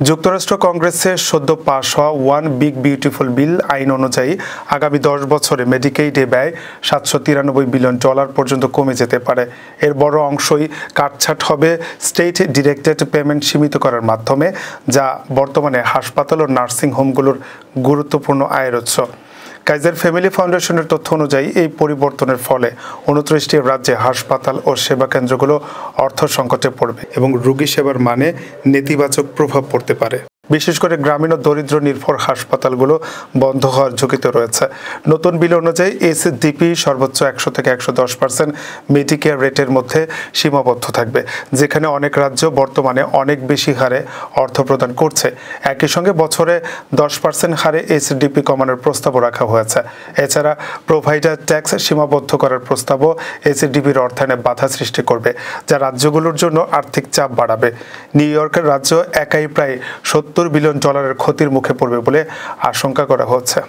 যুক্তরাষ্ট্র কংগ্রেসে সদ্য পাশ হওয়া ওয়ান বিগ বিউটিফুল বিল আইন অনুযায়ী আগামী 10 বছরে মেডিকেইডে ব্যয় $793 বিলিয়ন পর্যন্ত কমে যেতে পারে। এর বড় অংশই কাটছাঁট হবে স্টেট ডিরেক্টেড পেমেন্ট সীমিত করার মাধ্যমে, যা বর্তমানে হাসপাতাল ও নার্সিং হোমগুলোর গুরুত্বপূর্ণ আয়ের উৎস। কাইজার ফ্যামিলি ফাউন্ডেশনের তথ্য অনুযায়ী এই পরিবর্তনের ফলে 29টি রাজ্যে হাসপাতাল ও সেবা কেন্দ্রগুলো অর্থ সংকটে পড়বে এবং রোগী সেবার মানে নেতিবাচক প্রভাব পড়তে পারে। বিশেষ করে গ্রামীণ ও দরিদ্র নির্ভর হাসপাতালগুলো বন্ধ হওয়ার ঝুঁকিতে রয়েছে। নতুন বিল অনুযায়ী এসডিপি সর্বোচ্চ 100 থেকে 110% মেডিকেয়ার রেটের মধ্যে সীমাবদ্ধ থাকবে, যেখানে অনেক রাজ্য বর্তমানে অনেক বেশি হারে অর্থ প্রদান করছে। একই সঙ্গে বছরে 10% হারে এসডিপি কমানোর প্রস্তাবও রাখা হয়েছে। এছাড়া প্রোভাইডার ট্যাক্স সীমাবদ্ধ করার প্রস্তাবও এসডিপির অর্থায়নে বাধা সৃষ্টি করবে, যা রাজ্যগুলোর জন্য আর্থিক চাপ বাড়াবে। নিউ ইয়র্কের রাজ্য একাই প্রায় $70 বিলিয়ন ক্ষতির মুখে পড়বে বলে আশঙ্কা করা হচ্ছে।